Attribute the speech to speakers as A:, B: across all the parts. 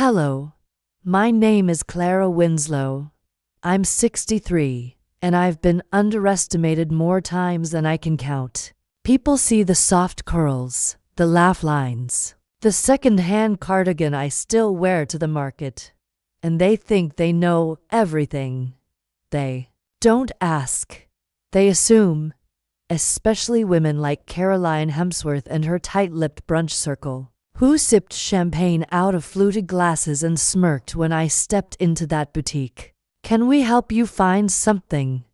A: Hello, my name is Clara Winslow. I'm 63, and I've been underestimated more times than I can count. People see the soft curls, the laugh lines, the second-hand cardigan I still wear to the market, and they think they know everything. They don't ask. They assume, especially women like Caroline Hemsworth and her tight-lipped brunch circle, who sipped champagne out of fluted glasses and smirked when I stepped into that boutique. "Can we help you find something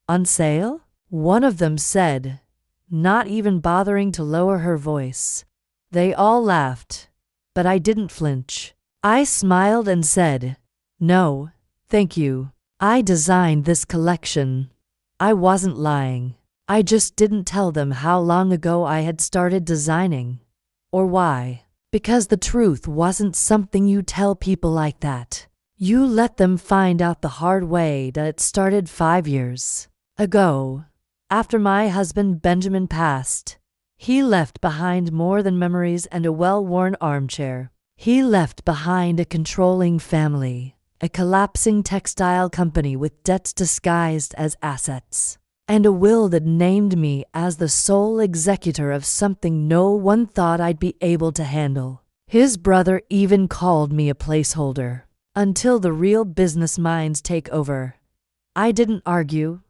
A: on sale?" one of them said, not even bothering to lower her voice. They all laughed, but I didn't flinch. I smiled and said, "No, thank you. I designed this collection." I wasn't lying. I just didn't tell them how long ago I had started designing, or why. Because the truth wasn't something you tell people like that. You let them find out the hard way that it started 5 years ago. After my husband Benjamin passed, he left behind more than memories and a well-worn armchair. He left behind a controlling family, a collapsing textile company with debts disguised as assets, and a will that named me as the sole executor of something no one thought I'd be able to handle. His brother even called me a placeholder. Until the real business minds take over. I didn't argue.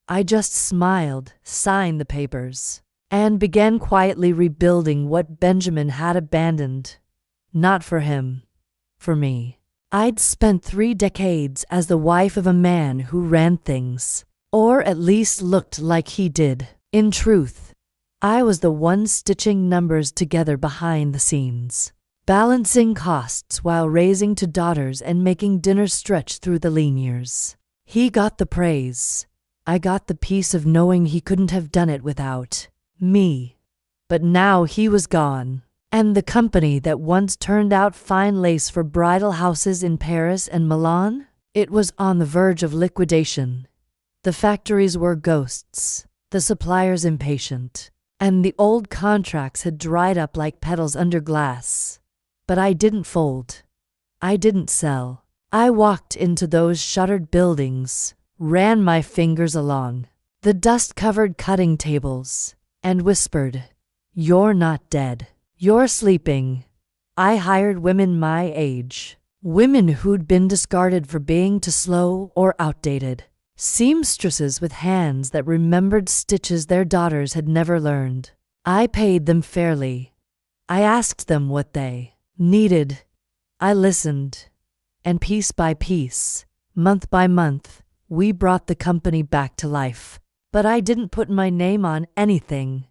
A: I just smiled, signed the papers, and began quietly rebuilding what Benjamin had abandoned. Not for him, for me. I'd spent 3 decades as the wife of a man who ran things, or at least looked like he did. In truth, I was the one stitching numbers together behind the scenes, balancing costs while raising 2 daughters and making dinner stretch through the lean years. He got the praise. I got the peace of knowing he couldn't have done it without me. But now he was gone, and the company that once turned out fine lace for bridal houses in Paris and Milan, it was on the verge of liquidation. The factories were ghosts, the suppliers impatient, and the old contracts had dried up like petals under glass. But I didn't fold. I didn't sell. I walked into those shuttered buildings, ran my fingers along the dust-covered cutting tables, and whispered, "You're not dead. You're sleeping." I hired women my age, women who'd been discarded for being too slow or outdated. Seamstresses with hands that remembered stitches their daughters had never learned. I paid them fairly. I asked them what they needed. I listened. And piece by piece, month by month, we brought the company back to life. But I didn't put my name on anything.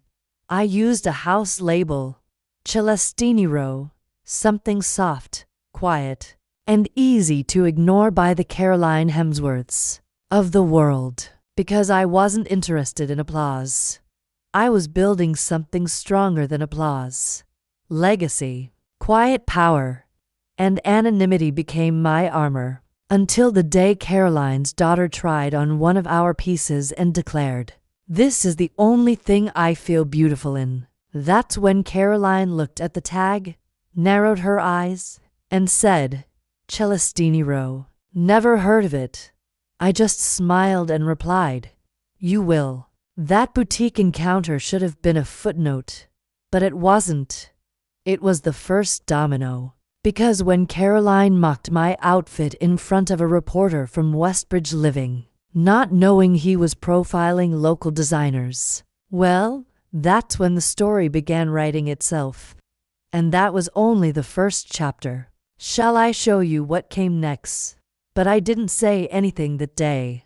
A: I used a house label, Celestini Row, something soft, quiet, and easy to ignore by the Caroline Hemsworths of the world, because I wasn't interested in applause. I was building something stronger than applause. Legacy, quiet power, and anonymity became my armor, until the day Caroline's daughter tried on one of our pieces and declared, "This is the only thing I feel beautiful in." That's when Caroline looked at the tag, narrowed her eyes, and said, "Celestini Row. Never heard of it." I just smiled and replied, "You will." That boutique encounter should have been a footnote, but it wasn't. It was the first domino, because when Caroline mocked my outfit in front of a reporter from Westbridge Living, not knowing he was profiling local designers, well, that's when the story began writing itself. And that was only the first chapter. Shall I show you what came next? But I didn't say anything that day.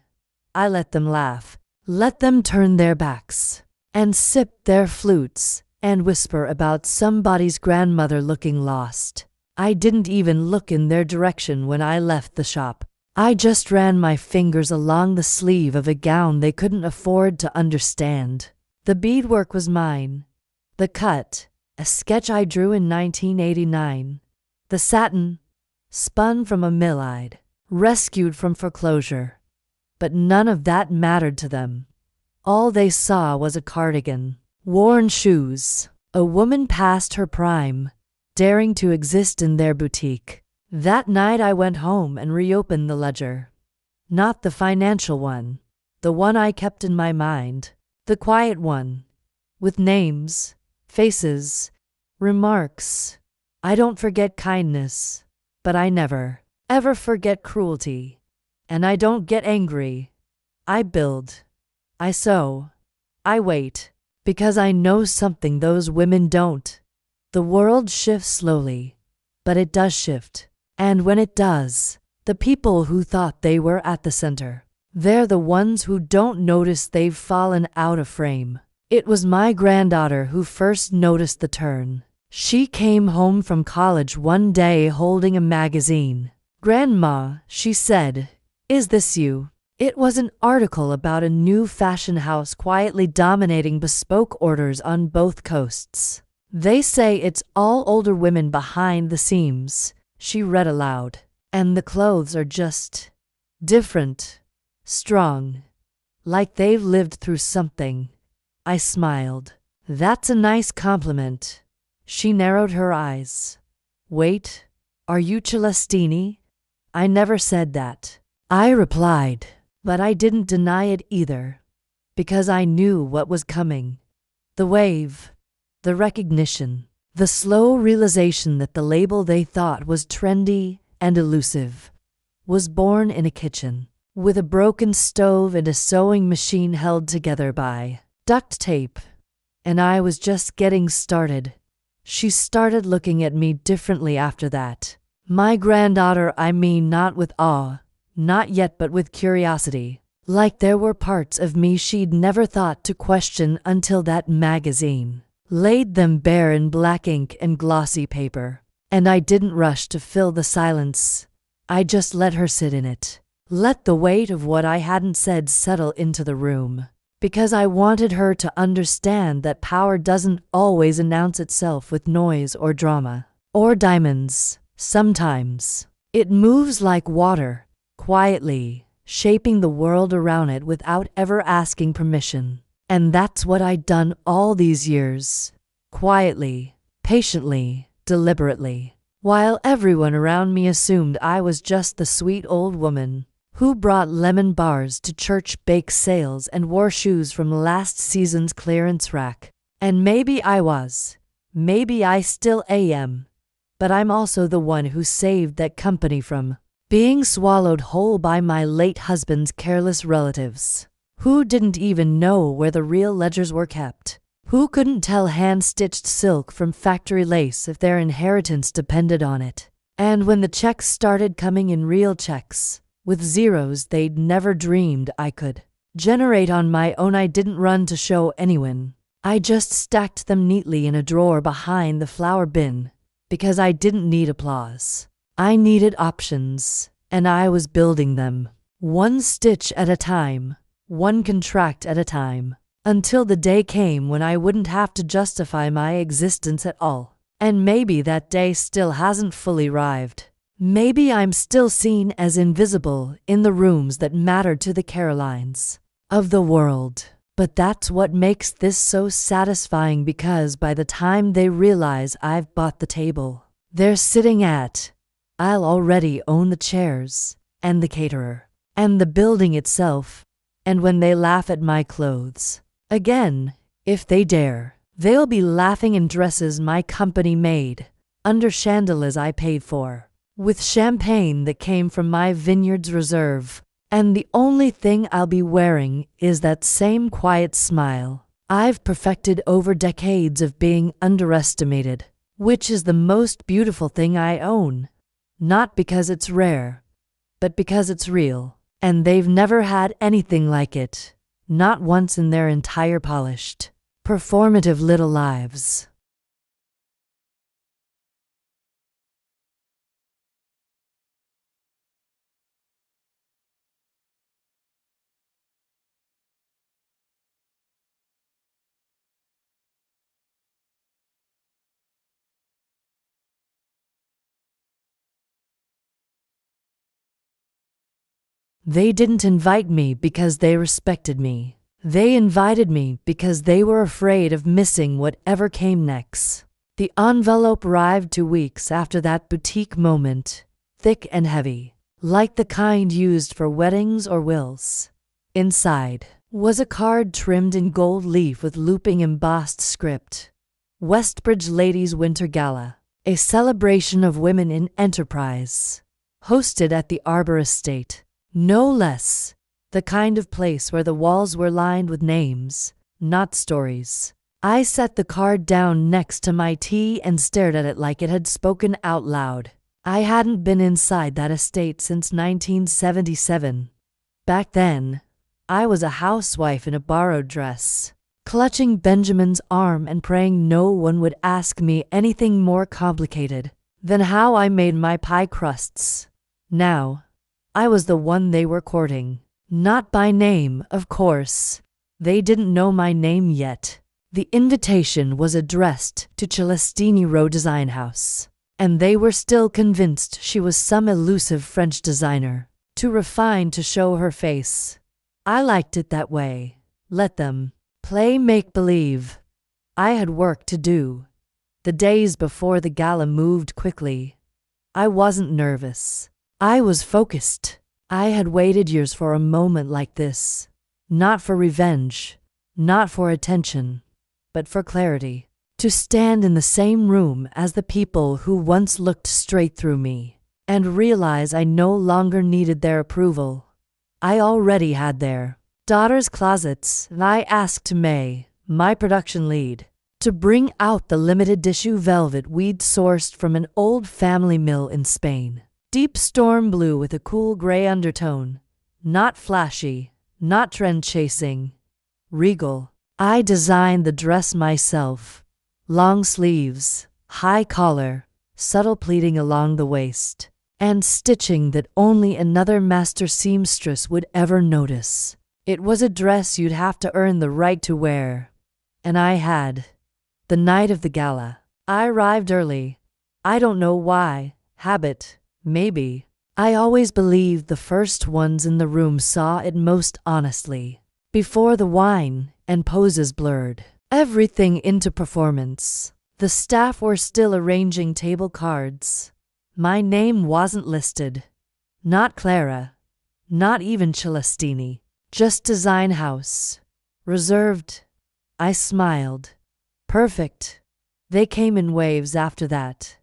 A: I let them laugh, let them turn their backs, and sip their flutes, and whisper about somebody's grandmother looking lost. I didn't even look in their direction when I left the shop. I just ran my fingers along the sleeve of a gown they couldn't afford to understand. The beadwork was mine. The cut, a sketch I drew in 1989. The satin, spun from a mill I'd rescued from foreclosure. But none of that mattered to them. All they saw was a cardigan, worn shoes, a woman past her prime, daring to exist in their boutique. That night I went home and reopened the ledger. Not the financial one, the one I kept in my mind, the quiet one, with names, faces, remarks. I don't forget kindness, but I never, ever forget cruelty. And I don't get angry. I build. I sow. I wait. Because I know something those women don't. The world shifts slowly, but it does shift. And when it does, the people who thought they were at the center, they're the ones who don't notice they've fallen out of frame. It was my granddaughter who first noticed the turn. She came home from college one day holding a magazine. "Grandma," she said, "is this you?" It was an article about a new fashion house quietly dominating bespoke orders on both coasts. "They say it's all older women behind the seams," she read aloud. "And the clothes are just different, strong, like they've lived through something." I smiled. "That's a nice compliment." She narrowed her eyes. "Wait, are you Celestini?" "I never said that," I replied, but I didn't deny it either, because I knew what was coming. The wave, the recognition, the slow realization that the label they thought was trendy and elusive was born in a kitchen, with a broken stove and a sewing machine held together by duct tape. And I was just getting started. She started looking at me differently after that. My granddaughter, I mean, not with awe, not yet, but with curiosity. Like there were parts of me she'd never thought to question until that magazine laid them bare in black ink and glossy paper. And I didn't rush to fill the silence. I just let her sit in it. Let the weight of what I hadn't said settle into the room. Because I wanted her to understand that power doesn't always announce itself with noise or drama. Or diamonds. Sometimes it moves like water, quietly, shaping the world around it without ever asking permission. And that's what I'd done all these years. Quietly, patiently, deliberately. While everyone around me assumed I was just the sweet old woman who brought lemon bars to church bake sales and wore shoes from last season's clearance rack. And maybe I was. Maybe I still am. But I'm also the one who saved that company from being swallowed whole by my late husband's careless relatives, who didn't even know where the real ledgers were kept, who couldn't tell hand-stitched silk from factory lace if their inheritance depended on it. And when the checks started coming in, real checks, with zeros they'd never dreamed I could generate on my own, I didn't run to show anyone. I just stacked them neatly in a drawer behind the flour bin, because I didn't need applause. I needed options, and I was building them, one stitch at a time, one contract at a time, until the day came when I wouldn't have to justify my existence at all. And maybe that day still hasn't fully arrived. Maybe I'm still seen as invisible in the rooms that mattered to the Carolines of the world. But that's what makes this so satisfying, because by the time they realize I've bought the table they're sitting at, I'll already own the chairs, and the caterer, and the building itself. And when they laugh at my clothes, again, if they dare, they'll be laughing in dresses my company made, under chandeliers I paid for, with champagne that came from my vineyard's reserve. And the only thing I'll be wearing is that same quiet smile I've perfected over decades of being underestimated, which is the most beautiful thing I own. Not because it's rare, but because it's real. And they've never had anything like it, not once in their entire polished, performative little lives. They didn't invite me because they respected me. They invited me because they were afraid of missing whatever came next. The envelope arrived 2 weeks after that boutique moment, thick and heavy, like the kind used for weddings or wills. Inside was a card trimmed in gold leaf with looping embossed script. Westbridge Ladies' Winter Gala, a celebration of women in enterprise. Hosted at the Arbor Estate. No less. The kind of place where the walls were lined with names, not stories. I set the card down next to my tea and stared at it like it had spoken out loud. I hadn't been inside that estate since 1977. Back then, I was a housewife in a borrowed dress, clutching Benjamin's arm and praying no one would ask me anything more complicated than how I made my pie crusts. Now, I was the one they were courting. Not by name, of course. They didn't know my name yet. The invitation was addressed to Celestini Row Design House, and they were still convinced she was some elusive French designer, too refined to show her face. I liked it that way. Let them play make-believe. I had work to do. The days before the gala moved quickly. I wasn't nervous. I was focused. I had waited years for a moment like this. Not for revenge, not for attention, but for clarity. To stand in the same room as the people who once looked straight through me, and realize I no longer needed their approval. I already had their daughter's closets, and I asked May, my production lead, to bring out the limited tissue velvet we'd sourced from an old family mill in Spain. Deep storm blue with a cool gray undertone. Not flashy, not trend-chasing. Regal. I designed the dress myself. Long sleeves, high collar, subtle pleating along the waist, and stitching that only another master seamstress would ever notice. It was a dress you'd have to earn the right to wear. And I had. The night of the gala, I arrived early. I don't know why. Habit. Maybe. I always believed the first ones in the room saw it most honestly. Before the wine and poses blurred everything into performance, the staff were still arranging table cards. My name wasn't listed. Not Clara. Not even Celestini. Just Design House. Reserved. I smiled. Perfect. They came in waves after that.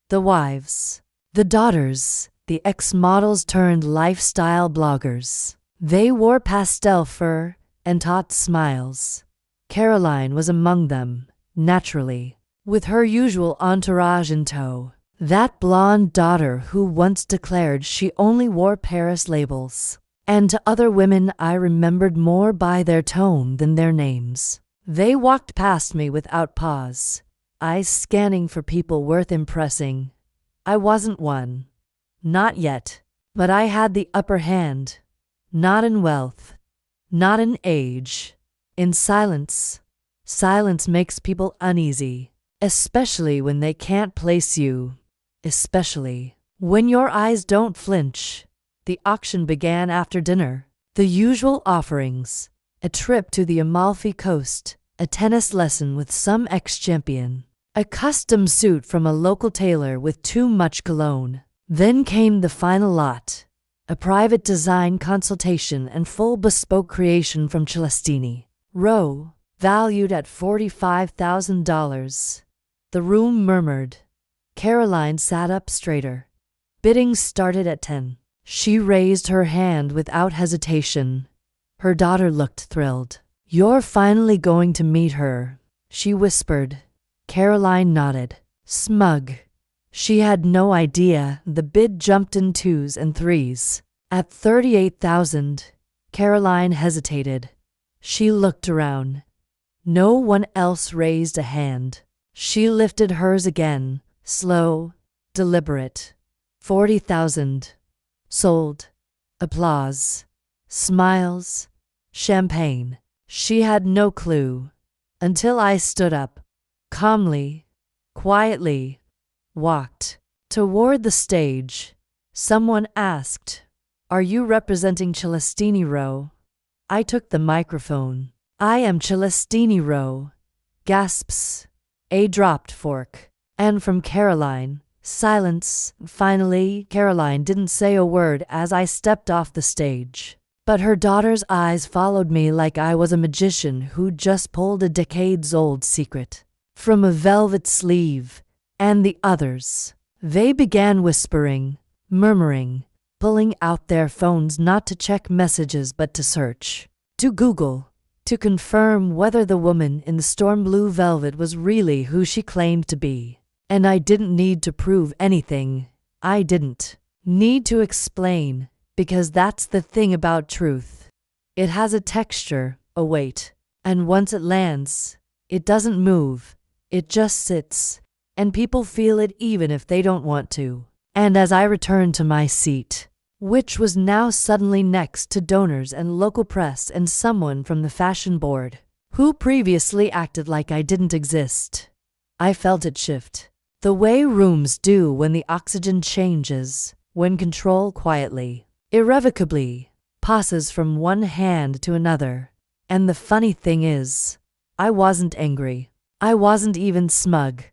A: The wives. The daughters, the ex-models turned lifestyle bloggers. They wore pastel fur and taut smiles. Caroline was among them, naturally, with her usual entourage in tow. That blonde daughter who once declared she only wore Paris labels. And to other women I remembered more by their tone than their names. They walked past me without pause, eyes scanning for people worth impressing. I wasn't one. Not yet. But I had the upper hand. Not in wealth. Not in age. In silence. Silence makes people uneasy. Especially when they can't place you. Especially when your eyes don't flinch. The auction began after dinner. The usual offerings. A trip to the Amalfi Coast. A tennis lesson with some ex-champion. A custom suit from a local tailor with too much cologne. Then came the final lot. A private design consultation and full bespoke creation from Celestini Row, valued at $45,000. The room murmured. Caroline sat up straighter. Bidding started at 10. She raised her hand without hesitation. Her daughter looked thrilled. "You're finally going to meet her," she whispered. Caroline nodded, smug. She had no idea the bid jumped in 2s and 3s. At $38,000, Caroline hesitated. She looked around. No one else raised a hand. She lifted hers again, slow, deliberate. 40,000. Sold. Applause. Smiles. Champagne. She had no clue. Until I stood up. Calmly, quietly, walked toward the stage. Someone asked, "Are you representing Celestini Row?" I took the microphone. "I am Celestini Row." Gasps. A dropped fork. And from Caroline, Silence. Finally, Caroline didn't say a word as I stepped off the stage. But her daughter's eyes followed me like I was a magician who'd just pulled a decades-old secret from a velvet sleeve. And the others. They began whispering, murmuring, pulling out their phones not to check messages but to search, to Google, to confirm whether the woman in the storm blue velvet was really who she claimed to be. And I didn't need to prove anything. I didn't need to explain, because that's the thing about truth. It has a texture, a weight, and once it lands, it doesn't move, it just sits, and people feel it even if they don't want to. And as I returned to my seat, which was now suddenly next to donors and local press and someone from the fashion board, who previously acted like I didn't exist, I felt it shift. The way rooms do when the oxygen changes, when control quietly, irrevocably, passes from one hand to another. And the funny thing is, I wasn't angry. I wasn't even smug.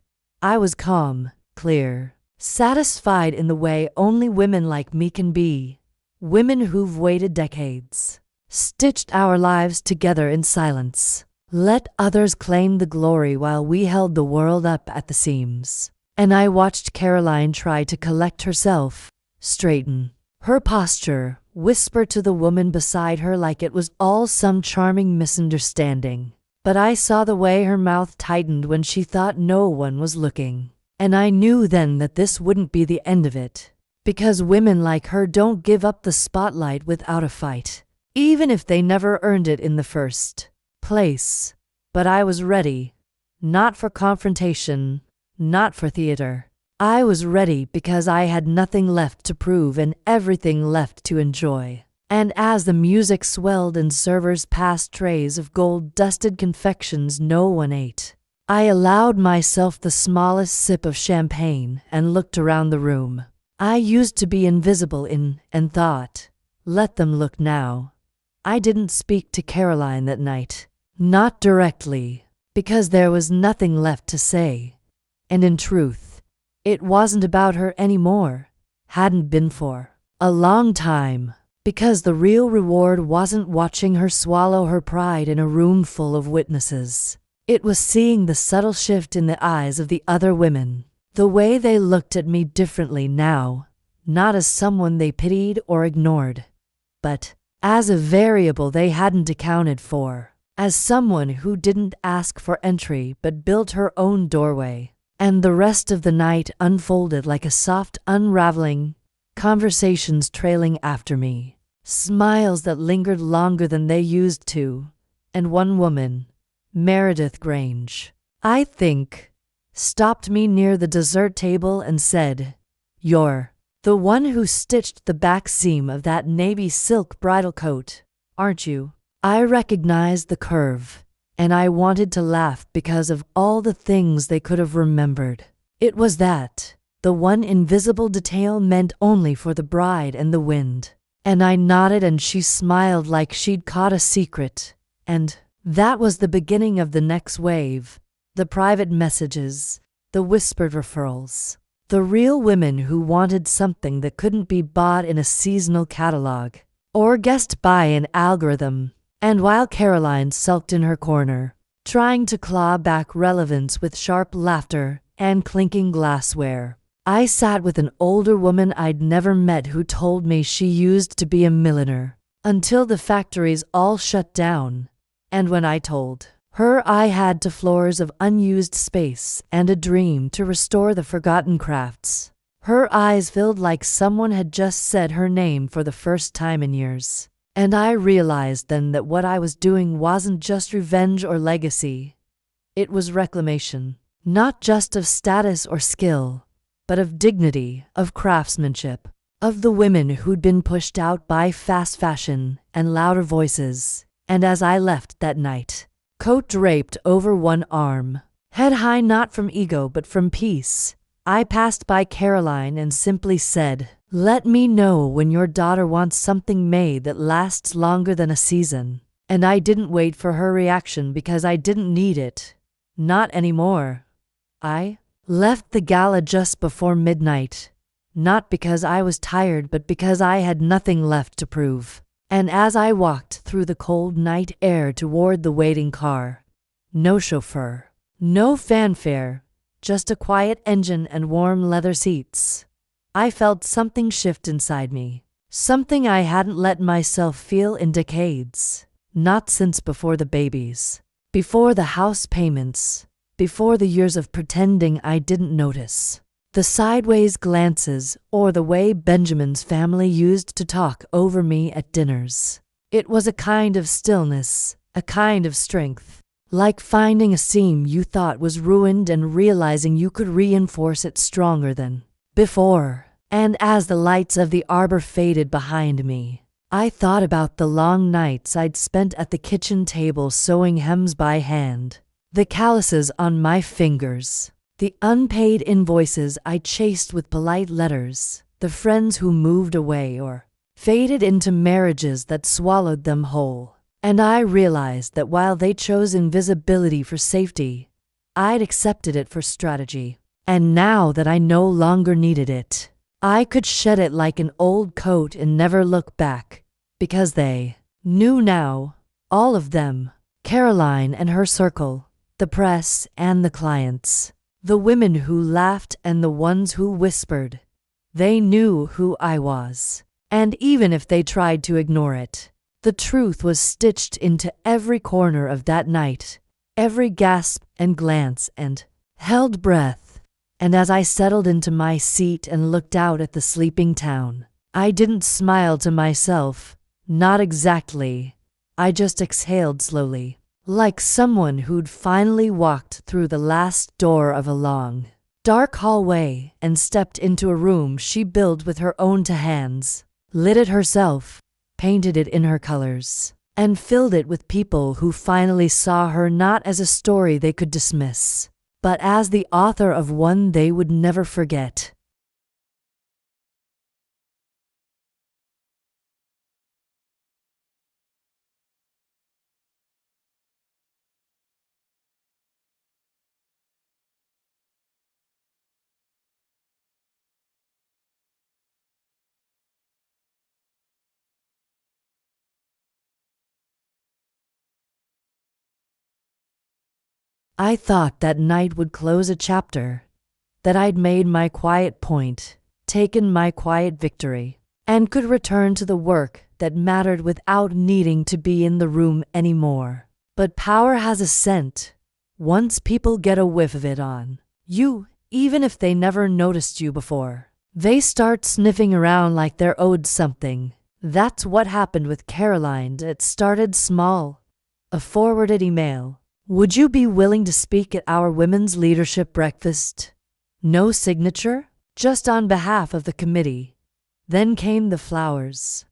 A: I was calm, clear, satisfied in the way only women like me can be. Women who've waited decades, stitched our lives together in silence, let others claim the glory while we held the world up at the seams. And I watched Caroline try to collect herself, straighten her posture, whisper to the woman beside her like it was all some charming misunderstanding. But I saw the way her mouth tightened when she thought no one was looking. And I knew then that this wouldn't be the end of it. Because women like her don't give up the spotlight without a fight, even if they never earned it in the first place. But I was ready. Not for confrontation. Not for theater. I was ready because I had nothing left to prove and everything left to enjoy. And as the music swelled and servers passed trays of gold-dusted confections no one ate, I allowed myself the smallest sip of champagne and looked around the room. I used to be invisible in and thought, let them look now. I didn't speak to Caroline that night. Not directly, because there was nothing left to say. And in truth, it wasn't about her anymore. Hadn't been for a long time. Because the real reward wasn't watching her swallow her pride in a room full of witnesses. It was seeing the subtle shift in the eyes of the other women. The way they looked at me differently now. Not as someone they pitied or ignored, but as a variable they hadn't accounted for. As someone who didn't ask for entry but built her own doorway. And the rest of the night unfolded like a soft unraveling, conversations trailing after me, smiles that lingered longer than they used to, and one woman, Meredith Grange, I think, stopped me near the dessert table and said, "You're the one who stitched the back seam of that navy silk bridal coat, aren't you?" I recognized the curve. And I wanted to laugh because of all the things they could have remembered. It was that, the one invisible detail meant only for the bride and the wind. And I nodded and she smiled like she'd caught a secret. And that was the beginning of the next wave. The private messages, the whispered referrals. The real women who wanted something that couldn't be bought in a seasonal catalog or guessed by an algorithm. And while Caroline sulked in her corner, trying to claw back relevance with sharp laughter and clinking glassware, I sat with an older woman I'd never met who told me she used to be a milliner until the factories all shut down. And when I told her I had 2 floors of unused space and a dream to restore the forgotten crafts, her eyes filled like someone had just said her name for the first time in years. And I realized then that what I was doing wasn't just revenge or legacy. It was reclamation, not just of status or skill, but of dignity, of craftsmanship, of the women who'd been pushed out by fast fashion and louder voices. And as I left that night, coat draped over one arm, head high not from ego but from peace, I passed by Caroline and simply said, "Let me know when your daughter wants something made that lasts longer than a season." And I didn't wait for her reaction because I didn't need it. Not anymore. I Left the gala just before midnight, not because I was tired but because I had nothing left to prove. And as I walked through the cold night air toward the waiting car, no chauffeur, no fanfare, just a quiet engine and warm leather seats, I felt something shift inside me. Something I hadn't let myself feel in decades. Not since before the babies, before the house payments, before the years of pretending I didn't notice. The sideways glances or the way Benjamin's family used to talk over me at dinners. It was a kind of stillness, a kind of strength. Like finding a seam you thought was ruined and realizing you could reinforce it stronger than before. And as the lights of the arbor faded behind me, I thought about the long nights I'd spent at the kitchen table sewing hems by hand, the calluses on my fingers, the unpaid invoices I chased with polite letters, the friends who moved away or faded into marriages that swallowed them whole. And I realized that while they chose invisibility for safety, I'd accepted it for strategy. And now that I no longer needed it, I could shed it like an old coat and never look back, because they knew now, all of them, Caroline and her circle, the press and the clients, the women who laughed and the ones who whispered. They knew who I was. And even if they tried to ignore it, the truth was stitched into every corner of that night, every gasp and glance and held breath. And as I settled into my seat and looked out at the sleeping town, I didn't smile to myself, not exactly. I just exhaled slowly, like someone who'd finally walked through the last door of a long, dark hallway and stepped into a room she built with her own hands, lit it herself, painted it in her colors, and filled it with people who finally saw her not as a story they could dismiss, but as the author of one they would never forget. I thought that night would close a chapter, that I'd made my quiet point, taken my quiet victory, and could return to the work that mattered without needing to be in the room anymore. But power has a scent. Once people get a whiff of it on you, even if they never noticed you before, they start sniffing around like they're owed something. That's what happened with Caroline. It started small. A forwarded email. Would you be willing to speak at our women's leadership breakfast? No signature, just on behalf of the committee. Then came the flowers.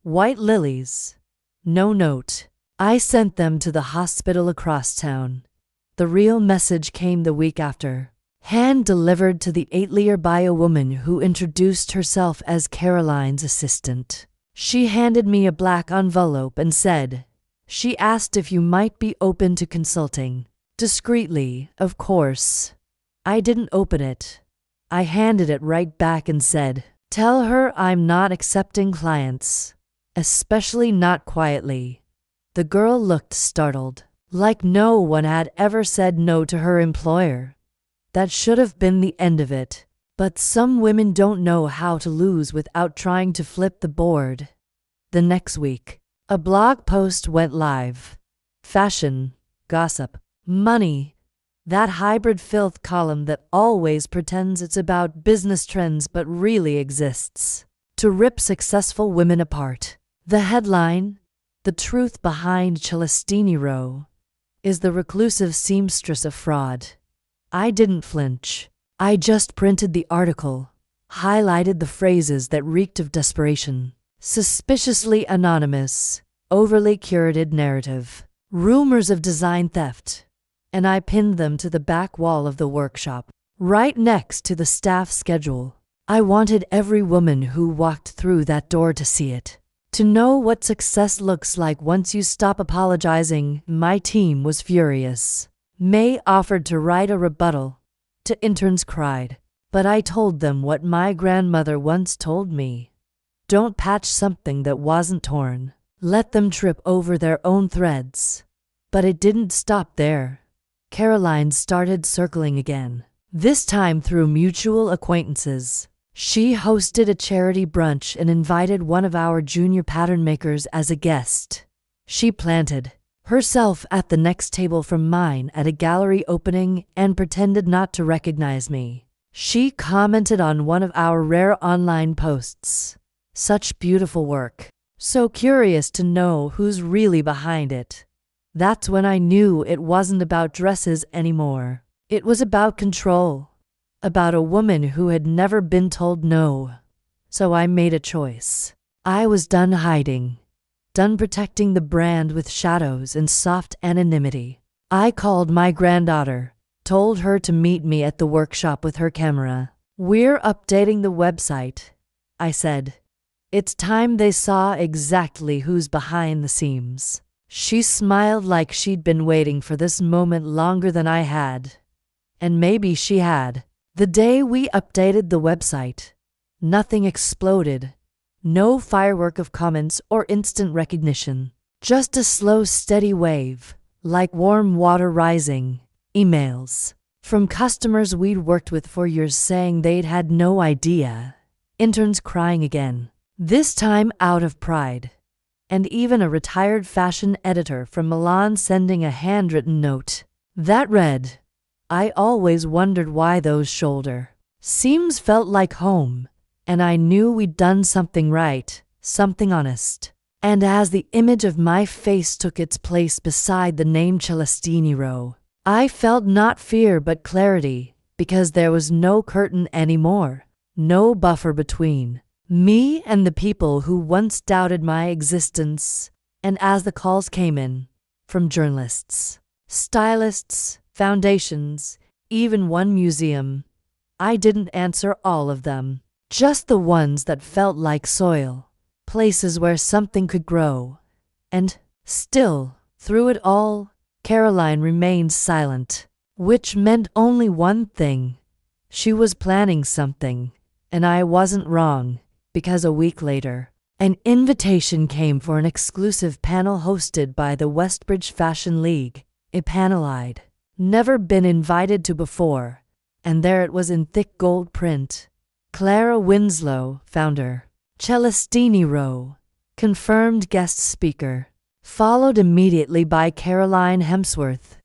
A: White lilies. No note. I sent them to the hospital across town. The real message came the week after, hand-delivered to the atelier by a woman who introduced herself as Caroline's assistant. She handed me a black envelope and said, she asked if you might be open to consulting. Discreetly, of course. I didn't open it. I handed it right back and said, tell her I'm not accepting clients, especially not quietly. The girl looked startled, like no one had ever said no to her employer. That should have been the end of it. But some women don't know how to lose without trying to flip the board. The next week, a blog post went live. Fashion, gossip, money. That hybrid filth column that always pretends it's about business trends but really exists to rip successful women apart. The headline, the truth behind Celestini Row, is the reclusive seamstress a fraud. I didn't flinch. I just printed the article, highlighted the phrases that reeked of desperation. Suspiciously anonymous, overly curated narrative, rumors of design theft, and I pinned them to the back wall of the workshop, right next to the staff schedule. I wanted every woman who walked through that door to see it, to know what success looks like once you stop apologizing. My team was furious. May offered to write a rebuttal, to interns cried. But I told them what my grandmother once told me. Don't patch something that wasn't torn. Let them trip over their own threads. But it didn't stop there. Caroline started circling again. This time through mutual acquaintances. She hosted a charity brunch and invited one of our junior pattern makers as a guest. She planted herself at the next table from mine at a gallery opening and pretended not to recognize me. She commented on one of our rare online posts. Such beautiful work. So curious to know who's really behind it. That's when I knew it wasn't about dresses anymore. It was about control. About a woman who had never been told no. So I made a choice. I was done hiding. Done protecting the brand with shadows and soft anonymity. I called my granddaughter, told her to meet me at the workshop with her camera. We're updating the website, I said. It's time they saw exactly who's behind the seams. She smiled like she'd been waiting for this moment longer than I had. And maybe she had. The day we updated the website, nothing exploded. No firework of comments or instant recognition. Just a slow, steady wave, like warm water rising. Emails from customers we'd worked with for years saying they'd had no idea. Interns crying again. This time out of pride. And even a retired fashion editor from Milan sending a handwritten note that read, I always wondered why those shoulder seams felt like home, and I knew we'd done something right, something honest. And as the image of my face took its place beside the name Celestini Row, I felt not fear but clarity, because there was no curtain anymore, no buffer between me and the people who once doubted my existence. And as the calls came in, from journalists, stylists, foundations, even one museum, I didn't answer all of them. Just the ones that felt like soil, places where something could grow. And still, through it all, Caroline remained silent, which meant only one thing. She was planning something, and I wasn't wrong, because a week later, an invitation came for an exclusive panel hosted by the Westbridge Fashion League, a panel I'd never been invited to before, and there it was in thick gold print. Clara Winslow, founder. Celestini Row, confirmed guest speaker. Followed immediately by Caroline Hemsworth,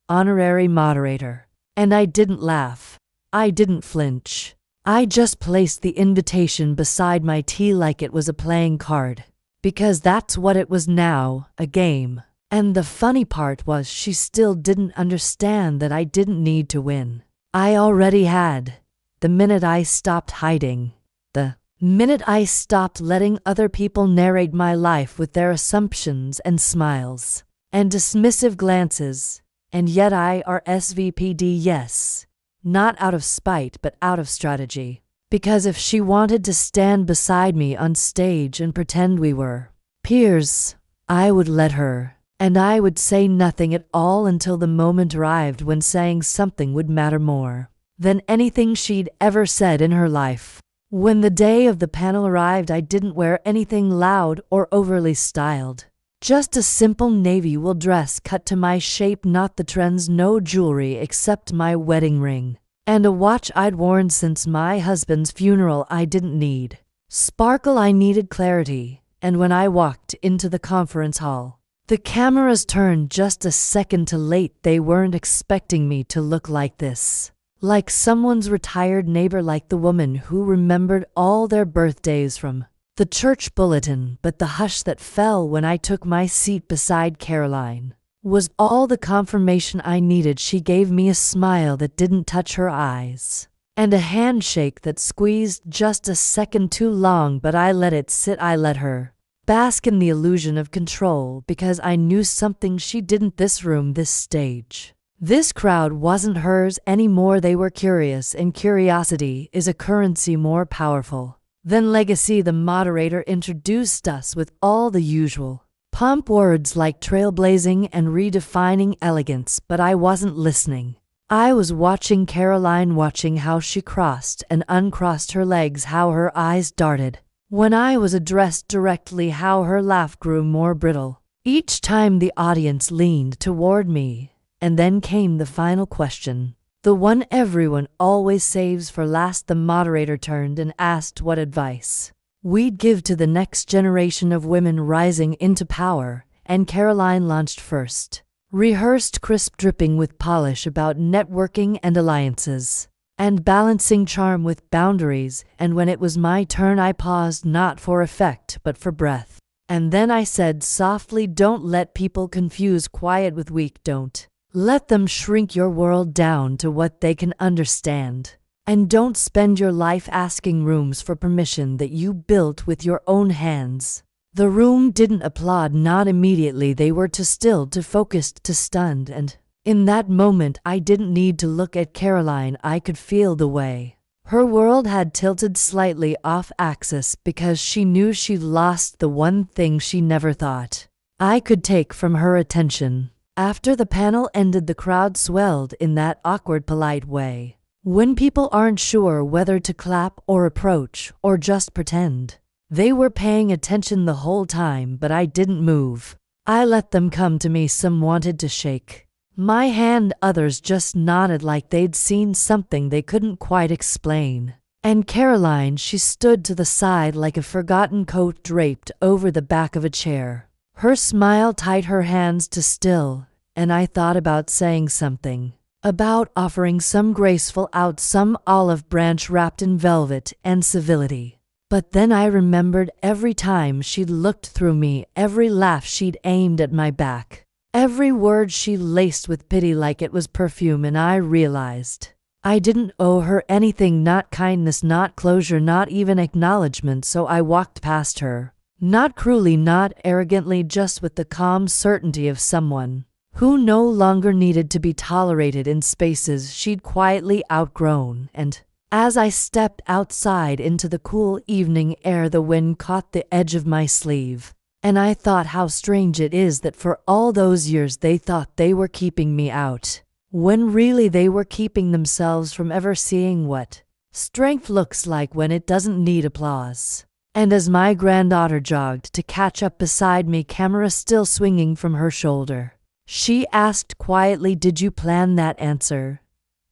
A: honorary moderator. And I didn't laugh. I didn't flinch. I just placed the invitation beside my tea like it was a playing card. Because that's what it was now, a game. And the funny part was she still didn't understand that I didn't need to win. I already had. The minute I stopped hiding. The minute I stopped letting other people narrate my life with their assumptions and smiles. And dismissive glances. And yet I RSVP'd yes. Not out of spite but out of strategy. Because if she wanted to stand beside me on stage and pretend we were peers, I would let her. And I would say nothing at all until the moment arrived when saying something would matter more than anything she'd ever said in her life. When the day of the panel arrived, I didn't wear anything loud or overly styled. Just a simple navy wool dress cut to my shape, not the trends, no jewelry except my wedding ring. And a watch I'd worn since my husband's funeral. I didn't need sparkle, I needed clarity. And when I walked into the conference hall, the cameras turned just a second too late. They weren't expecting me to look like this. Like someone's retired neighbor, like the woman who remembered all their birthdays from the church bulletin. But the hush that fell when I took my seat beside Caroline was all the confirmation I needed. She gave me a smile that didn't touch her eyes, and a handshake that squeezed just a second too long, but I let it sit. I let her bask in the illusion of control because I knew something she didn't. This room, this stage, this crowd wasn't hers anymore. They were curious, and curiosity is a currency more powerful than legacy. The moderator introduced us with all the usual pomp words like trailblazing and redefining elegance, but I wasn't listening. I was watching Caroline, watching how she crossed and uncrossed her legs, how her eyes darted. When I was addressed directly, how her laugh grew more brittle. Each time the audience leaned toward me, and then came the final question. The one everyone always saves for last. The moderator turned and asked what advice we'd give to the next generation of women rising into power, and Caroline launched first. Rehearsed, crisp, dripping with polish, about networking and alliances, and balancing charm with boundaries. And when it was my turn, I paused, not for effect, but for breath. And then I said softly, don't let people confuse quiet with weak. Don't let them shrink your world down to what they can understand. And don't spend your life asking rooms for permission that you built with your own hands. The room didn't applaud, not immediately. They were too still, too focused, too stunned. And in that moment, I didn't need to look at Caroline. I could feel the way her world had tilted slightly off axis, because she knew she'd lost the one thing she never thought I could take from her: attention. After the panel ended, the crowd swelled in that awkward, polite way when people aren't sure whether to clap or approach or just pretend. They were paying attention the whole time, but I didn't move. I let them come to me. Some wanted to shake my hand, others just nodded like they'd seen something they couldn't quite explain. And Caroline, she stood to the side like a forgotten coat draped over the back of a chair. Her smile tight, her hands too still, and I thought about saying something, about offering some graceful out, some olive branch wrapped in velvet and civility. But then I remembered every time she'd looked through me, every laugh she'd aimed at my back, every word she laced with pity like it was perfume, and I realized I didn't owe her anything, not kindness, not closure, not even acknowledgement. So I walked past her, not cruelly, not arrogantly, just with the calm certainty of someone who no longer needed to be tolerated in spaces she'd quietly outgrown. And as I stepped outside into the cool evening air, the wind caught the edge of my sleeve, and I thought how strange it is that for all those years they thought they were keeping me out, when really they were keeping themselves from ever seeing what strength looks like when it doesn't need applause. And as my granddaughter jogged to catch up beside me, camera still swinging from her shoulder, she asked quietly, "Did you plan that answer?"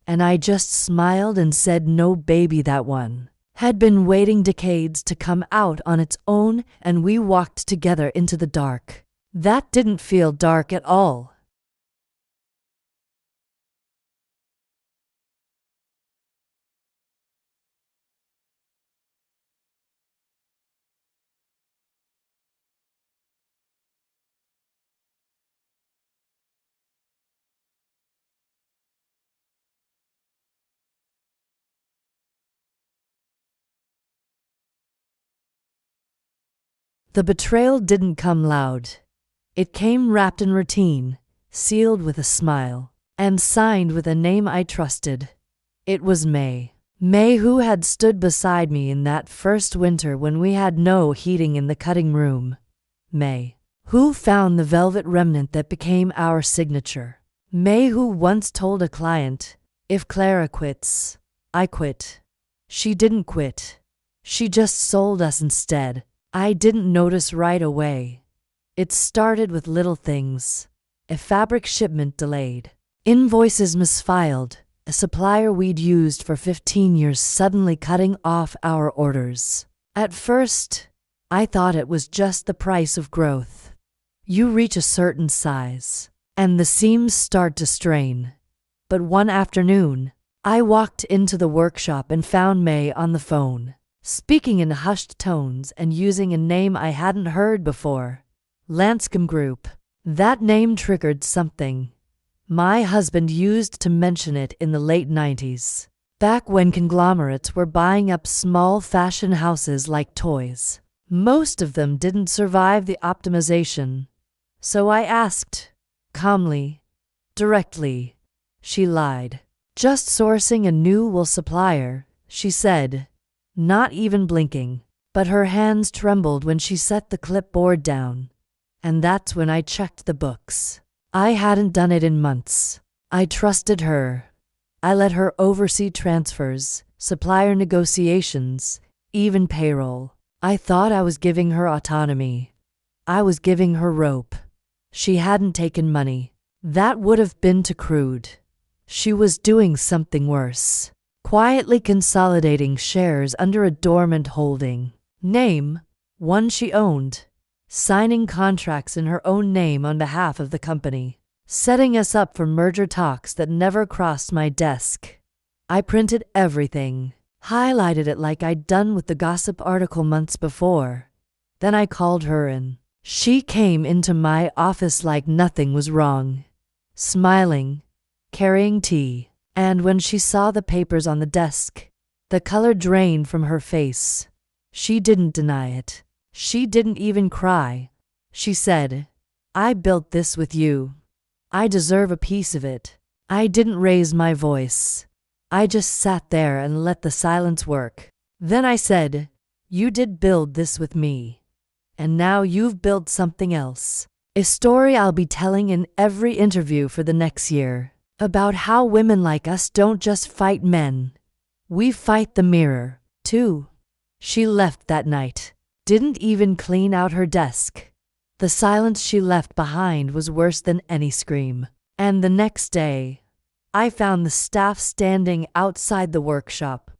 A: And I just smiled and said, "No, baby, that one had been waiting decades to come out on its own." And we walked together into the dark. That didn't feel dark at all. The betrayal didn't come loud. It came wrapped in routine, sealed with a smile, and signed with a name I trusted. It was May. May, who had stood beside me in that first winter when we had no heating in the cutting room. May, who found the velvet remnant that became our signature. May, who once told a client, "If Clara quits, I quit." She didn't quit. She just sold us instead. I didn't notice right away. It started with little things. A fabric shipment delayed, invoices misfiled, a supplier we'd used for 15 years suddenly cutting off our orders. At first, I thought it was just the price of growth. You reach a certain size, and the seams start to strain. But one afternoon, I walked into the workshop and found May on the phone, speaking in hushed tones and using a name I hadn't heard before. Lanscombe Group. That name triggered something. My husband used to mention it in the late 90s, back when conglomerates were buying up small fashion houses like toys. Most of them didn't survive the optimization. So I asked, calmly, directly. She lied. "Just sourcing a new wool supplier," she said, not even blinking. But her hands trembled when she set the clipboard down. And that's when I checked the books. I hadn't done it in months. I trusted her. I let her oversee transfers, supplier negotiations, even payroll. I thought I was giving her autonomy. I was giving her rope. She hadn't taken money. That would have been too crude. She was doing something worse. Quietly consolidating shares under a dormant holding. Name, one she owned. Signing contracts in her own name on behalf of the company. Setting us up for merger talks that never crossed my desk. I printed everything. Highlighted it like I'd done with the gossip article months before. Then I called her in. She came into my office like nothing was wrong. Smiling, carrying tea. And when she saw the papers on the desk, the color drained from her face. She didn't deny it. She didn't even cry. She said, "I built this with you. I deserve a piece of it." I didn't raise my voice. I just sat there and let the silence work. Then I said, "You did build this with me. And now you've built something else. A story I'll be telling in every interview for the next year. About how women like us don't just fight men. We fight the mirror, too." She left that night. Didn't even clean out her desk. The silence she left behind was worse than any scream. And the next day, I found the staff standing outside the workshop,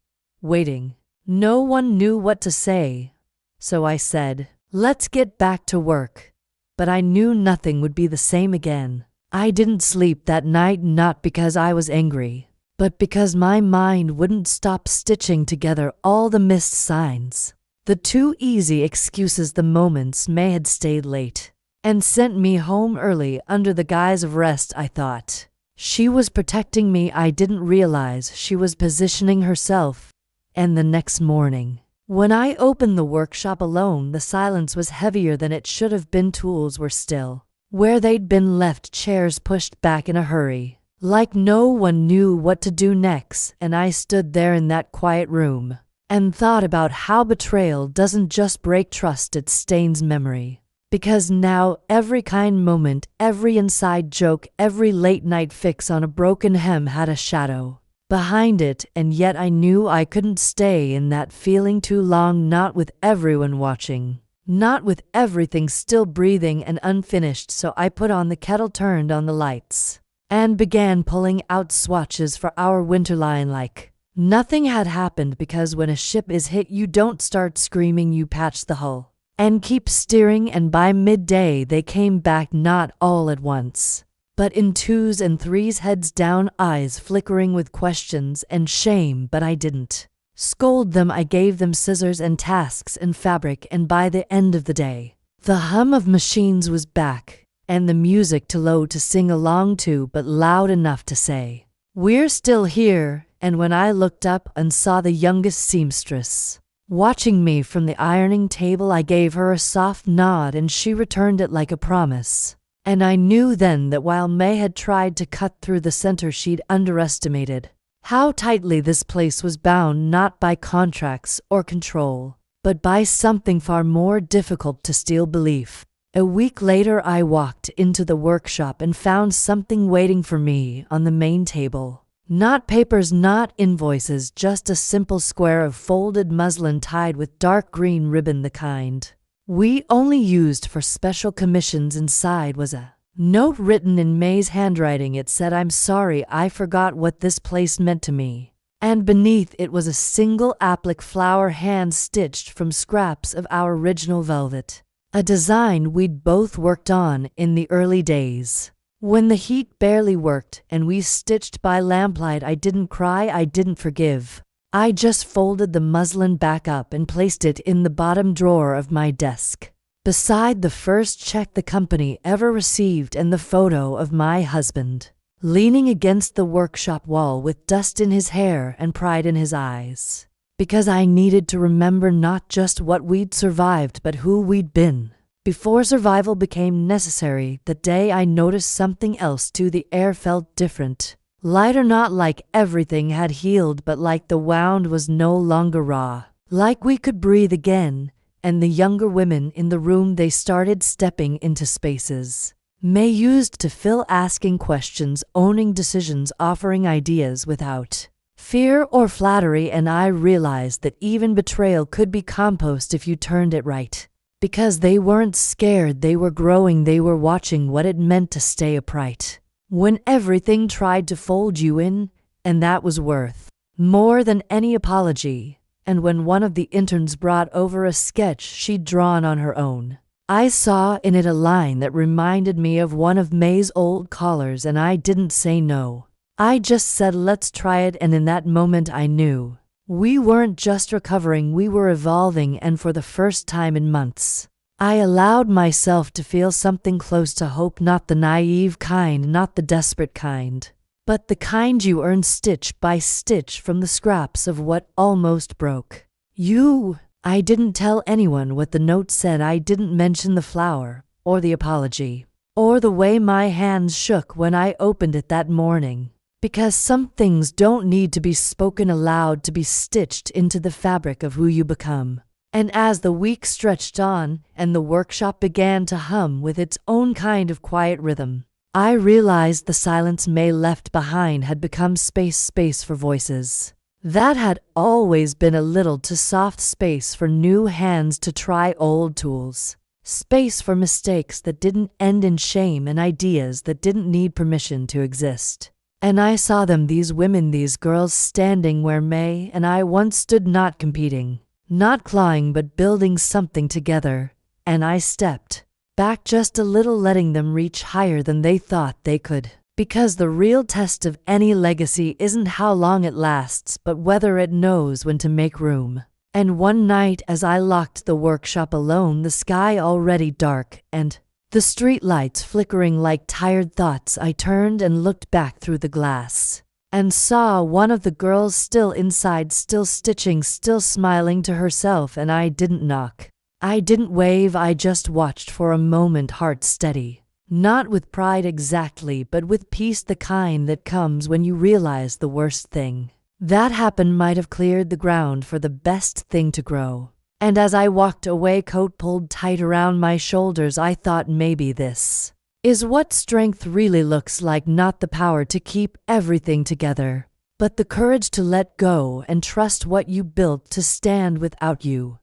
A: waiting. No one knew what to say. So I said, "Let's get back to work." But I knew nothing would be the same again. I didn't sleep that night, not because I was angry, but because my mind wouldn't stop stitching together all the missed signs. The too easy excuses, the moments May had stayed late and sent me home early under the guise of rest. I thought she was protecting me. I didn't realize she was positioning herself. And the next morning, when I opened the workshop alone, the silence was heavier than it should have been. Tools were still where they'd been left, chairs pushed back in a hurry, like no one knew what to do next. And I stood there in that quiet room and thought about how betrayal doesn't just break trust, it stains memory. Because now every kind moment, every inside joke, every late night fix on a broken hem had a shadow behind it. And yet I knew I couldn't stay in that feeling too long, not with everyone watching, not with everything still breathing and unfinished. So I put on the kettle, turned on the lights, and began pulling out swatches for our winter line like nothing had happened. Because when a ship is hit, you don't start screaming, you patch the hull and keep steering. And by midday they came back, not all at once, but in twos and threes, heads down, eyes flickering with questions and shame. But I didn't scold them. I gave them scissors and tasks and fabric. And by the end of the day, the hum of machines was back, and the music too low to sing along to, but loud enough to say, "We're still here." And when I looked up and saw the youngest seamstress watching me from the ironing table, I gave her a soft nod and she returned it like a promise. And I knew then that while May had tried to cut through the center, she'd underestimated how tightly this place was bound, not by contracts or control, but by something far more difficult to steal: belief. A week later, I walked into the workshop and found something waiting for me on the main table. Not papers, not invoices, just a simple square of folded muslin tied with dark green ribbon, the kind we only used for special commissions. Inside was a note written in May's handwriting. It said, "I'm sorry, I forgot what this place meant to me." And beneath it was a single applique flower, hand-stitched from scraps of our original velvet, a design we'd both worked on in the early days, when the heat barely worked and we stitched by lamplight. I didn't cry, I didn't forgive. I just folded the muslin back up and placed it in the bottom drawer of my desk, beside the first check the company ever received and the photo of my husband, leaning against the workshop wall with dust in his hair and pride in his eyes. Because I needed to remember not just what we'd survived, but who we'd been. Before survival became necessary, that day I noticed something else too. The air felt different. Lighter, not like everything had healed, but like the wound was no longer raw. Like we could breathe again. And the younger women in the room, they started stepping into spaces May used to fill asking questions, owning decisions, offering ideas without fear or flattery, and I realized that even betrayal could be compost if you turned it right. Because they weren't scared, they were growing, they were watching what it meant to stay upright when everything tried to fold you in, and that was worth more than any apology. And when one of the interns brought over a sketch she'd drawn on her own, I saw in it a line that reminded me of one of May's old callers, and I didn't say no. I just said, let's try it, and in that moment I knew we weren't just recovering, we were evolving, and for the first time in months, I allowed myself to feel something close to hope, not the naive kind, not the desperate kind, but the kind you earn stitch by stitch from the scraps of what almost broke you. I didn't tell anyone what the note said. I didn't mention the flower, or the apology, or the way my hands shook when I opened it that morning, because some things don't need to be spoken aloud to be stitched into the fabric of who you become. And as the week stretched on and the workshop began to hum with its own kind of quiet rhythm, I realized the silence May left behind had become space for voices. That had always been a little too soft, space for new hands to try old tools, space for mistakes that didn't end in shame, and ideas that didn't need permission to exist. And I saw them, these women, these girls, standing where May and I once stood, not competing, not clawing, but building something together. And I stepped back just a little, letting them reach higher than they thought they could. Because the real test of any legacy isn't how long it lasts, but whether it knows when to make room. And one night, as I locked the workshop alone, the sky already dark and the street lights flickering like tired thoughts, I turned and looked back through the glass and saw one of the girls still inside, still stitching, still smiling to herself. And I didn't knock, I didn't wave, I just watched for a moment, heart steady. Not with pride exactly, but with peace, the kind that comes when you realize the worst thing that happened might have cleared the ground for the best thing to grow. And as I walked away, coat pulled tight around my shoulders, I thought maybe this is what strength really looks like, not the power to keep everything together, but the courage to let go and trust what you built to stand without you.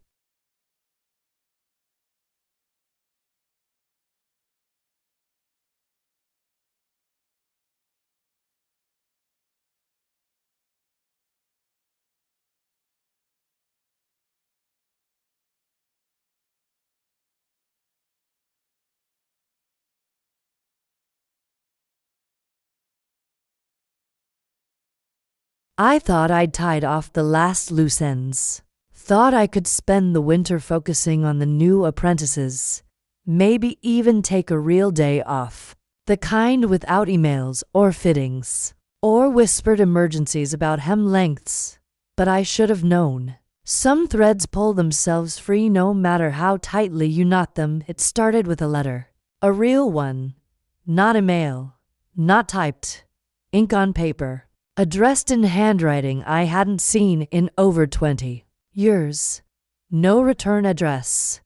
A: I thought I'd tied off the last loose ends. Thought I could spend the winter focusing on the new apprentices. Maybe even take a real day off. The kind without emails or fittings, or whispered emergencies about hem lengths. But I should have known. Some threads pull themselves free no matter how tightly you knot them. It started with a letter. A real one. Not a mail. Not typed. Ink on paper. Addressed in handwriting I hadn't seen in over 20 years. No return address.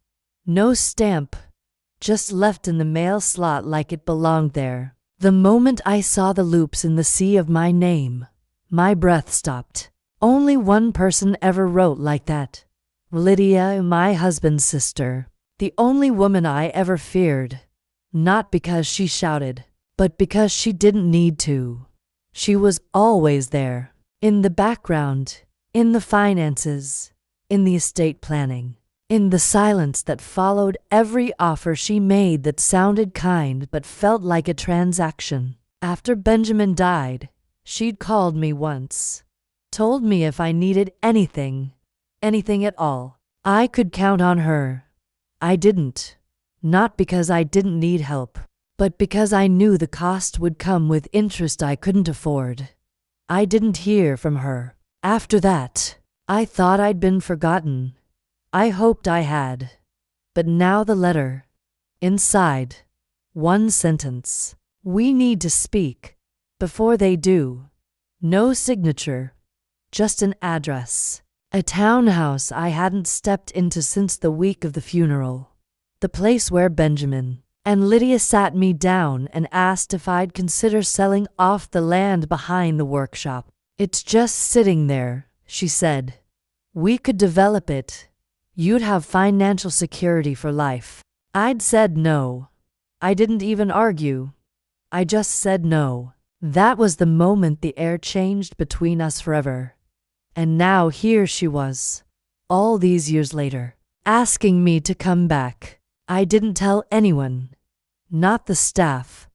A: No stamp. Just left in the mail slot like it belonged there. The moment I saw the loops in the sea of my name, my breath stopped. Only one person ever wrote like that. Lydia, my husband's sister. The only woman I ever feared. Not because she shouted, but because she didn't need to. She was always there, in the background, in the finances, in the estate planning, in the silence that followed every offer she made that sounded kind but felt like a transaction. After Benjamin died, she'd called me once, told me if I needed anything, anything at all, I could count on her. I didn't, not because I didn't need help, but because I knew the cost would come with interest I couldn't afford. I didn't hear from her. After that, I thought I'd been forgotten. I hoped I had. But now the letter. Inside, one sentence. We need to speak. Before they do. No signature. Just an address. A townhouse I hadn't stepped into since the week of the funeral. The place where Benjamin And Lydia sat me down and asked if I'd consider selling off the land behind the workshop. It's just sitting there, she said. We could develop it. You'd have financial security for life. I'd said no. I didn't even argue. I just said no. That was the moment the air changed between us forever. And now here she was, all these years later, asking me to come back. I didn't tell anyone. Not the staff.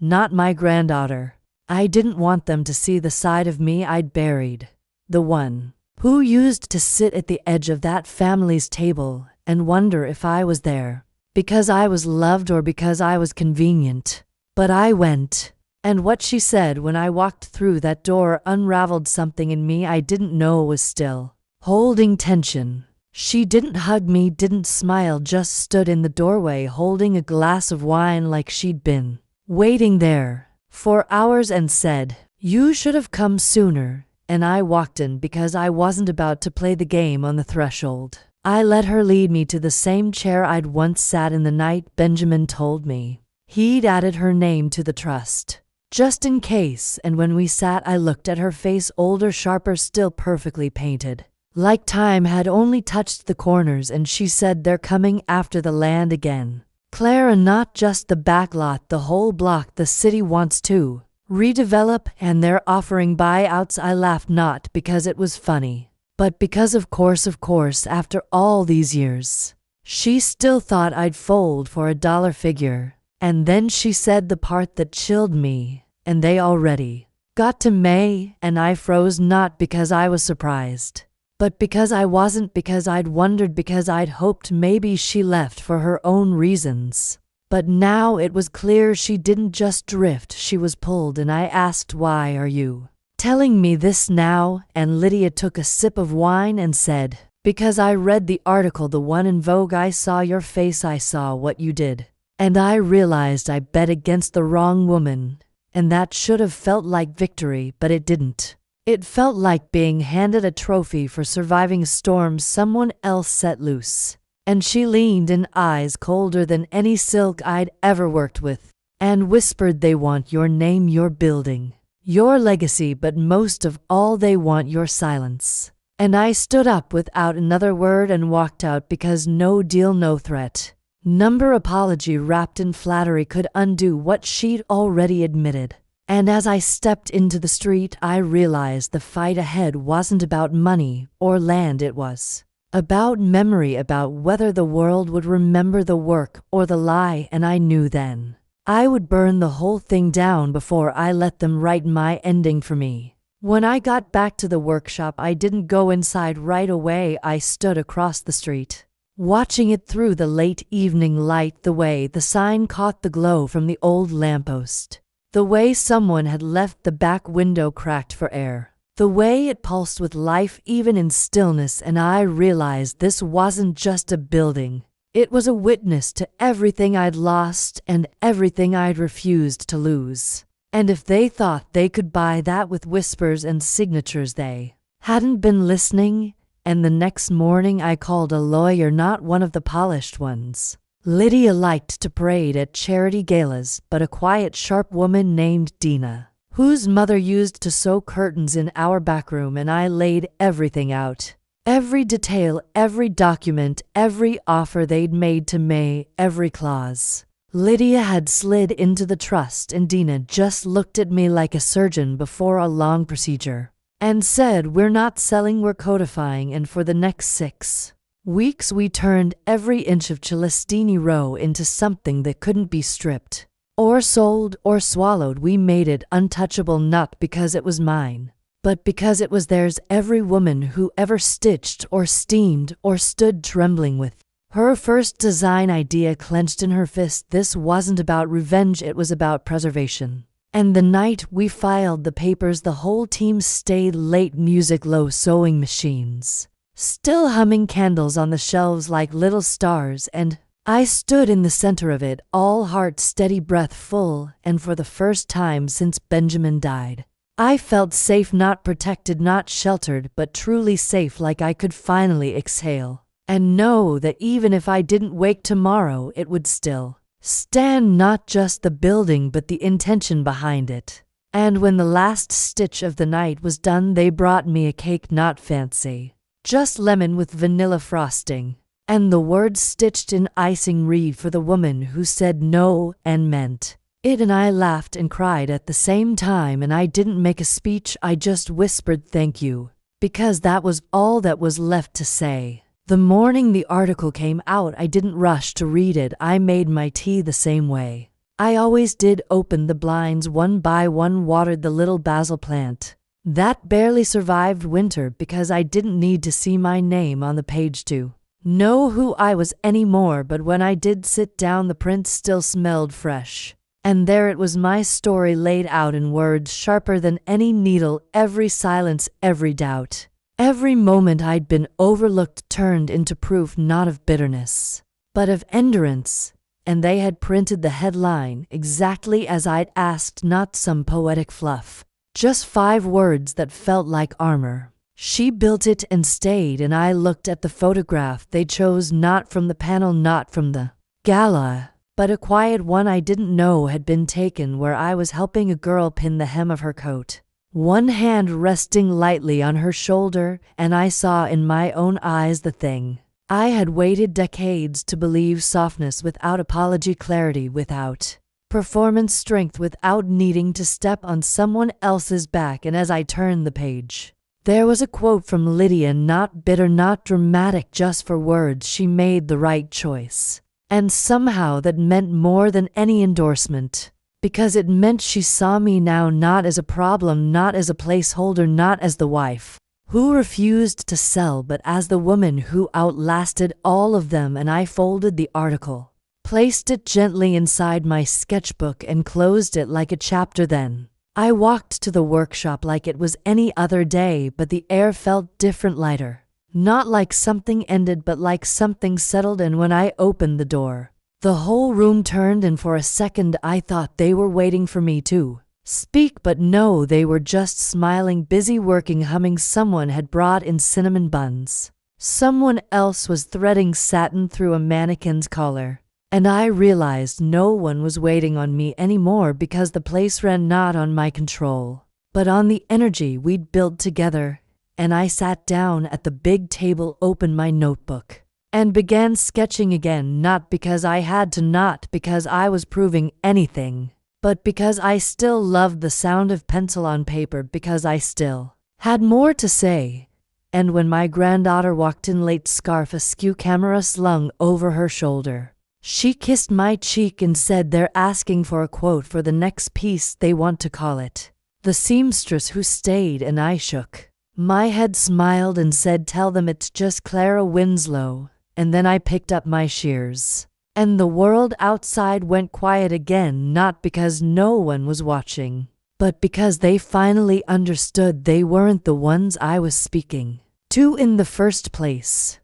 A: Not my granddaughter. I didn't want them to see the side of me I'd buried. The one who used to sit at the edge of that family's table and wonder if I was there, because I was loved or because I was convenient. But I went. And what she said when I walked through that door unraveled something in me I didn't know was still holding tension. She didn't hug me, didn't smile, just stood in the doorway holding a glass of wine like she'd been waiting there for hours and said, "You should have come sooner." And I walked in because I wasn't about to play the game on the threshold. I let her lead me to the same chair I'd once sat in the night Benjamin told me he'd added her name to the trust, just in case, and when we sat I looked at her face, older, sharper, still perfectly painted, like time had only touched the corners, and she said, "They're coming after the land again, Clara, not just the back lot, the whole block. The city wants to redevelop, and they're offering buyouts." I laughed, not because it was funny, but because of course, after all these years, she still thought I'd fold for a dollar figure. And then she said the part that chilled me, "And they already got to May," and I froze, not because I was surprised, but because I wasn't, because I'd wondered, because I'd hoped maybe she left for her own reasons. But now it was clear she didn't just drift, she was pulled, and I asked, "Why are you telling me this now?" And Lydia took a sip of wine and said, "Because I read the article, the one in Vogue. I saw your face, I saw what you did. And I realized I bet against the wrong woman, and that should have felt like victory, but it didn't. It felt like being handed a trophy for surviving storms someone else set loose." And she leaned in, eyes colder than any silk I'd ever worked with, and whispered, "They want your name, your building, your legacy, but most of all they want your silence." And I stood up without another word and walked out, because no deal, no threat, number apology wrapped in flattery could undo what she'd already admitted. And as I stepped into the street, I realized the fight ahead wasn't about money or land. It was about memory, about whether the world would remember the work or the lie. And I knew then I would burn the whole thing down before I let them write my ending for me. When I got back to the workshop, I didn't go inside right away. I stood across the street, watching it through the late evening light, the way the sign caught the glow from the old lamppost, the way someone had left the back window cracked for air, the way it pulsed with life even in stillness. And I realized this wasn't just a building. It was a witness to everything I'd lost and everything I'd refused to lose. And if they thought they could buy that with whispers and signatures, they hadn't been listening. And the next morning I called a lawyer, not one of the polished ones Lydia liked to parade at charity galas, but a quiet, sharp woman named Dina, whose mother used to sew curtains in our back room. And I laid everything out. Every detail, every document, every offer they'd made to May, every clause Lydia had slid into the trust. And Dina just looked at me like a surgeon before a long procedure and said, "We're not selling, we're codifying." And for the next 6 weeks we turned every inch of Celestini Row into something that couldn't be stripped or sold or swallowed. We made it untouchable, not because it was mine, but because it was theirs. Every woman who ever stitched or steamed or stood trembling with her first design idea clenched in her fist. This wasn't about revenge, it was about preservation. And the night we filed the papers, the whole team stayed late, music low, sewing machines still humming, candles on the shelves like little stars, and I stood in the center of it, all heart, steady, breath full. And for the first time since Benjamin died, I felt safe, not protected, not sheltered, but truly safe, like I could finally exhale and know that even if I didn't wake tomorrow, it would still stand not just the building but the intention behind it. And when the last stitch of the night was done, they brought me a cake not fancy, just lemon with vanilla frosting, and the words stitched in icing read for the woman who said no and meant it. And I laughed and cried at the same time, and I didn't make a speech, I just whispered thank you, because that was all that was left to say. The morning the article came out, I didn't rush to read it. I made my tea the same way I always did, opened the blinds one by one, watered the little basil plant that barely survived winter because I didn't need to see my name on the page to know who I was anymore. But when I did sit down, the print still smelled fresh. And there it was, my story laid out in words sharper than any needle, every silence, every doubt, every moment I'd been overlooked turned into proof, not of bitterness, but of endurance. And they had printed the headline exactly as I'd asked, not some poetic fluff, just 5 words that felt like armor. She built it and stayed, and I looked at the photograph they chose, not from the panel, not from the gala, but a quiet one I didn't know had been taken, where I was helping a girl pin the hem of her coat, one hand resting lightly on her shoulder, and I saw in my own eyes the thing I had waited decades to believe: softness without apology, clarity without performance, strength without needing to step on someone else's back. And as I turned the page, there was a quote from Lydia, not bitter, not dramatic, just 4 words: she made the right choice. And somehow that meant more than any endorsement, because it meant she saw me now not as a problem, not as a placeholder, not as the wife who refused to sell, but as the woman who outlasted all of them. And I folded the article, placed it gently inside my sketchbook, and closed it like a chapter. Then I walked to the workshop like it was any other day, but the air felt different, lighter, not like something ended but like something settled. And when I opened the door, the whole room turned, and for a second I thought they were waiting for me to speak, but no, they were just smiling, busy working, humming. Someone had brought in cinnamon buns, someone else was threading satin through a mannequin's collar, and I realized no one was waiting on me anymore, because the place ran not on my control, but on the energy we'd built together. And I sat down at the big table, opened my notebook, and began sketching again, not because I had to, not because I was proving anything, but because I still loved the sound of pencil on paper, because I still had more to say. And when my granddaughter walked in late, scarf askew, camera slung over her shoulder, she kissed my cheek and said, "They're asking for a quote for the next piece. They want to call it The Seamstress Who Stayed." And I shook my head, smiled, and said, "Tell them it's just Clara Winslow." And then I picked up my shears, and the world outside went quiet again, not because no one was watching, but because they finally understood they weren't the ones I was speaking to in the first place.